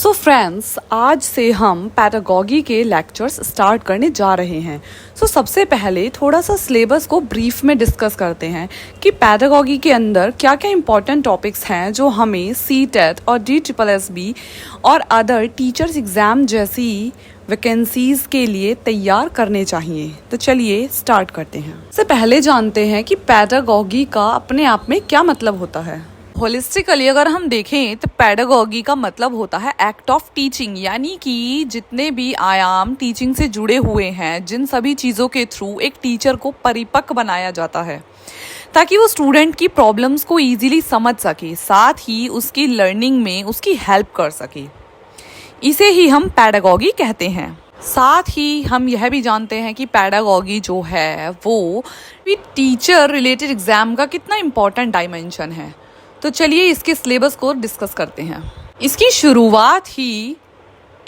So friends, आज से हम पैडागॉजी के लेक्चर्स स्टार्ट करने जा रहे हैं। सबसे पहले थोड़ा सा सिलेबस को ब्रीफ में डिस्कस करते हैं कि पैडागॉजी के अंदर क्या क्या इंपॉर्टेंट टॉपिक्स हैं जो हमें CTET और DSSB और अदर टीचर्स एग्ज़ाम जैसी वैकेंसीज़ के लिए तैयार करने चाहिए। तो चलिए स्टार्ट करते हैं। सबसे पहले जानते हैं कि पैडागॉजी का अपने आप में क्या मतलब होता है। होलिस्टिकली अगर हम देखें तो पैडागॉजी का मतलब होता है एक्ट ऑफ टीचिंग, यानी कि जितने भी आयाम टीचिंग से जुड़े हुए हैं, जिन सभी चीज़ों के थ्रू एक टीचर को परिपक्व बनाया जाता है ताकि वो स्टूडेंट की प्रॉब्लम्स को इजीली समझ सके, साथ ही उसकी लर्निंग में उसकी हेल्प कर सके। इसे ही हम पैडागॉजी कहते हैं। साथ ही हम यह भी जानते हैं कि पैडागॉजी जो है वो टीचर रिलेटेड एग्जाम का कितना इम्पोर्टेंट डायमेंशन है। तो चलिए इसके सिलेबस को डिस्कस करते हैं। इसकी शुरुआत ही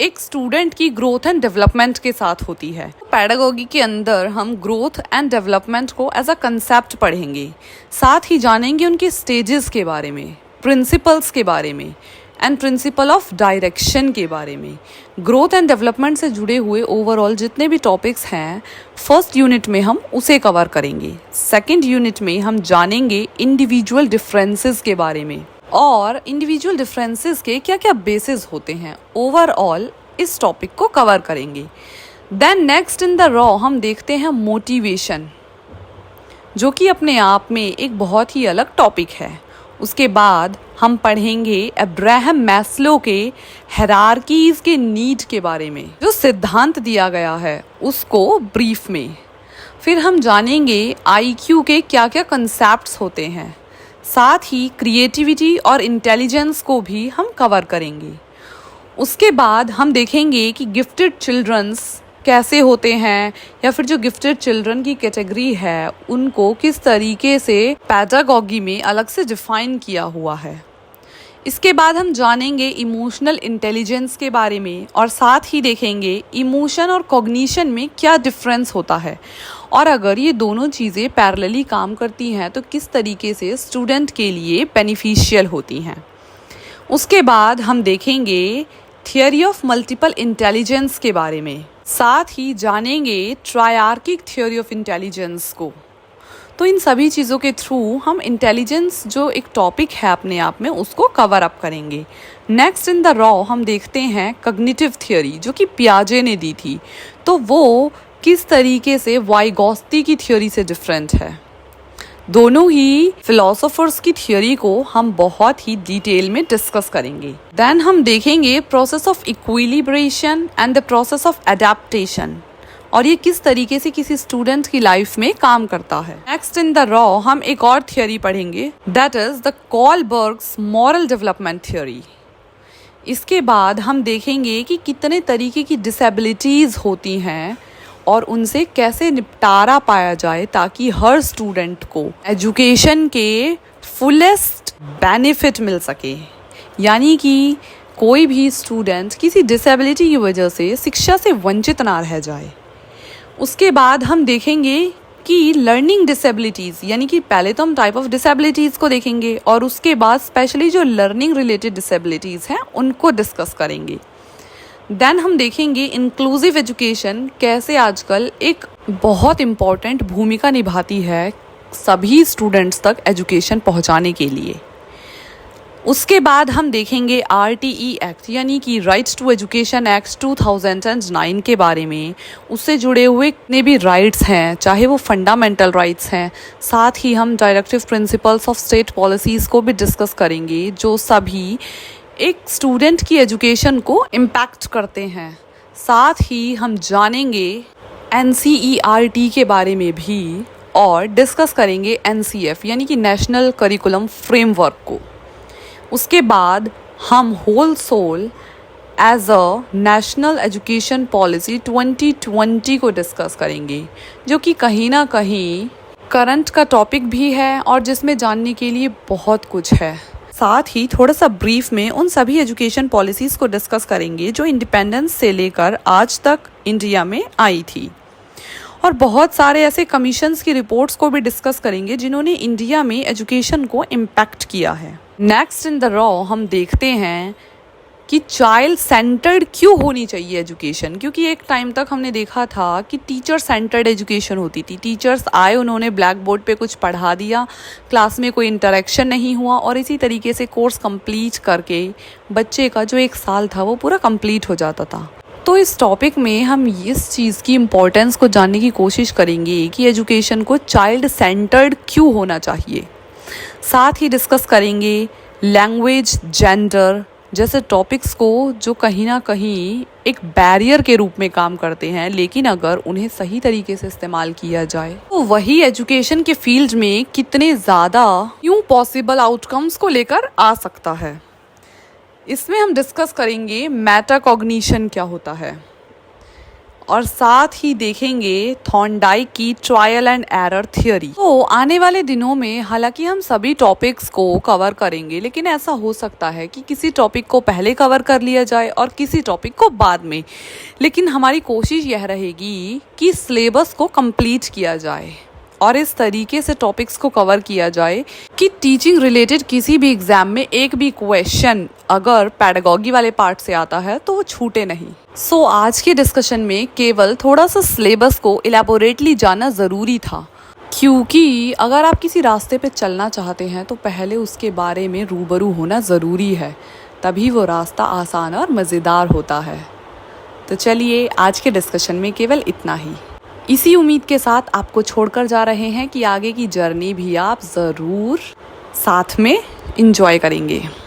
एक स्टूडेंट की ग्रोथ एंड डेवलपमेंट के साथ होती है। पैडागॉजी के अंदर हम ग्रोथ एंड डेवलपमेंट को एज अ कंसेप्ट पढ़ेंगे, साथ ही जानेंगे उनके स्टेजेस के बारे में, प्रिंसिपल्स के बारे में एंड प्रिंसिपल ऑफ डायरेक्शन के बारे में। ग्रोथ एंड डेवलपमेंट से जुड़े हुए ओवरऑल जितने भी टॉपिक्स हैं, फर्स्ट यूनिट में हम उसे कवर करेंगे। सेकंड यूनिट में हम जानेंगे इंडिविजुअल डिफरेंसेस के बारे में और इंडिविजुअल डिफरेंसेस के क्या क्या बेसिस होते हैं। ओवरऑल इस टॉपिक को कवर करेंगे। Then next in the row हम देखते हैं मोटिवेशन, जो कि अपने आप में एक बहुत ही अलग टॉपिक है। उसके बाद हम पढ़ेंगे अब्राहम मैस्लो के हायरार्कीज के नीड के बारे में, जो सिद्धांत दिया गया है उसको ब्रीफ में। फिर हम जानेंगे IQ के क्या क्या कंसेप्ट्स होते हैं, साथ ही क्रिएटिविटी और इंटेलिजेंस को भी हम कवर करेंगे। उसके बाद हम देखेंगे कि गिफ्टेड चिल्ड्रंस कैसे होते हैं, या फिर जो गिफ्टेड चिल्ड्रन की कैटेगरी है उनको किस तरीके से पैडागॉजी में अलग से डिफाइन किया हुआ है। इसके बाद हम जानेंगे इमोशनल इंटेलिजेंस के बारे में और साथ ही देखेंगे इमोशन और कॉग्निशन में क्या डिफरेंस होता है, और अगर ये दोनों चीज़ें पैरेलली काम करती हैं तो किस तरीके से स्टूडेंट के लिए बेनिफिशियल होती हैं। उसके बाद हम देखेंगे थियोरी ऑफ मल्टीपल इंटेलिजेंस के बारे में, साथ ही जानेंगे ट्रायआर्किक थ्योरी ऑफ इंटेलिजेंस को। तो इन सभी चीज़ों के थ्रू हम इंटेलिजेंस जो एक टॉपिक है अपने आप में उसको कवर अप करेंगे। नेक्स्ट इन द रॉ हम देखते हैं कॉग्निटिव थ्योरी, जो कि पियाजे ने दी थी, तो वो किस तरीके से वाइगोत्स्की की थ्योरी से डिफरेंट है। दोनों ही फिलोसोफर्स की थ्योरी को हम बहुत ही डिटेल में डिस्कस करेंगे। देन हम देखेंगे process of equilibration and the process of adaptation, और ये किस तरीके से किसी स्टूडेंट की लाइफ में काम करता है। नेक्स्ट इन द रॉ हम एक और थ्योरी पढ़ेंगे, that is the Kohlberg's moral development theory. इसके बाद हम देखेंगे कि कितने तरीके की डिसेबिलिटीज होती हैं और उनसे कैसे निपटारा पाया जाए ताकि हर स्टूडेंट को एजुकेशन के फुलेस्ट बेनिफिट मिल सके, यानी कि कोई भी स्टूडेंट किसी डिसेबिलिटी की वजह से शिक्षा से वंचित ना रह जाए। उसके बाद हम देखेंगे कि लर्निंग डिसेबिलिटीज़, यानी कि पहले तो हम टाइप ऑफ डिसेबिलिटीज़ को देखेंगे और उसके बाद स्पेशली जो लर्निंग रिलेटेड डिसेबिलिटीज़ हैं उनको डिस्कस करेंगे। देन हम देखेंगे इंक्लूसिव एजुकेशन कैसे आजकल एक बहुत इम्पॉर्टेंट भूमिका निभाती है सभी स्टूडेंट्स तक एजुकेशन पहुंचाने के लिए। उसके बाद हम देखेंगे RTE एक्ट, यानी कि राइट्स टू एजुकेशन एक्ट 2009 के बारे में। उससे जुड़े हुए जितने भी राइट्स हैं, चाहे वो फंडामेंटल राइट्स हैं, साथ ही हम directive principles of state policies को भी डिस्कस करेंगे, जो सभी एक स्टूडेंट की एजुकेशन को इम्पैक्ट करते हैं। साथ ही हम जानेंगे NCERT के बारे में भी और डिस्कस करेंगे NCF, यानी कि नेशनल करिकुलम फ्रेमवर्क को। उसके बाद हम whole soul as a national education policy 2020 को डिस्कस करेंगे, जो कि कहीं ना कहीं करंट का टॉपिक भी है और जिसमें जानने के लिए बहुत कुछ है। साथ ही थोड़ा सा ब्रीफ में उन सभी एजुकेशन पॉलिसीज़ को डिस्कस करेंगे जो इंडिपेंडेंस से लेकर आज तक इंडिया में आई थी, और बहुत सारे ऐसे कमीशंस की रिपोर्ट्स को भी डिस्कस करेंगे जिन्होंने इंडिया में एजुकेशन को इम्पैक्ट किया है। नेक्स्ट इन द रॉ हम देखते हैं कि चाइल्ड सेंटर्ड क्यों होनी चाहिए एजुकेशन। क्योंकि एक टाइम तक हमने देखा था कि टीचर सेंटर्ड एजुकेशन होती थी। टीचर्स आए, उन्होंने ब्लैक बोर्ड पे कुछ पढ़ा दिया, क्लास में कोई इंटरेक्शन नहीं हुआ और इसी तरीके से कोर्स कंप्लीट करके बच्चे का जो 1 साल था वो पूरा कंप्लीट हो जाता था। तो इस टॉपिक में हम इस चीज़ की इम्पोर्टेंस को जानने की कोशिश करेंगे कि एजुकेशन को चाइल्ड सेंटर्ड क्यों होना चाहिए। साथ ही डिस्कस करेंगे लैंग्वेज, जेंडर जैसे टॉपिक्स को जो कहीं ना कहीं एक बैरियर के रूप में काम करते हैं, लेकिन अगर उन्हें सही तरीके से इस्तेमाल किया जाए तो वही एजुकेशन के फील्ड में कितने ज़्यादा यूं पॉसिबल आउटकम्स को लेकर आ सकता है। इसमें हम डिस्कस करेंगे मेटाकॉग्निशन क्या होता है और साथ ही देखेंगे थॉर्नडाइक की ट्रायल एंड एरर थियोरी। तो आने वाले दिनों में हालांकि हम सभी टॉपिक्स को कवर करेंगे, लेकिन ऐसा हो सकता है कि किसी टॉपिक को पहले कवर कर लिया जाए और किसी टॉपिक को बाद में। लेकिन हमारी कोशिश यह रहेगी कि सिलेबस को कंप्लीट किया जाए और इस तरीके से टॉपिक्स को कवर किया जाए कि टीचिंग रिलेटेड किसी भी एग्जाम में एक भी क्वेश्चन अगर पैडागॉजी वाले पार्ट से आता है तो वो छूटे नहीं। सो आज के डिस्कशन में केवल थोड़ा सा सिलेबस को इलेबोरेटली जानना ज़रूरी था, क्योंकि अगर आप किसी रास्ते पे चलना चाहते हैं तो पहले उसके बारे में रूबरू होना ज़रूरी है, तभी वो रास्ता आसान और मज़ेदार होता है। तो चलिए आज के डिस्कशन में केवल इतना ही। इसी उम्मीद के साथ आपको छोड़कर जा रहे हैं कि आगे की जर्नी भी आप ज़रूर साथ में एंजॉय करेंगे।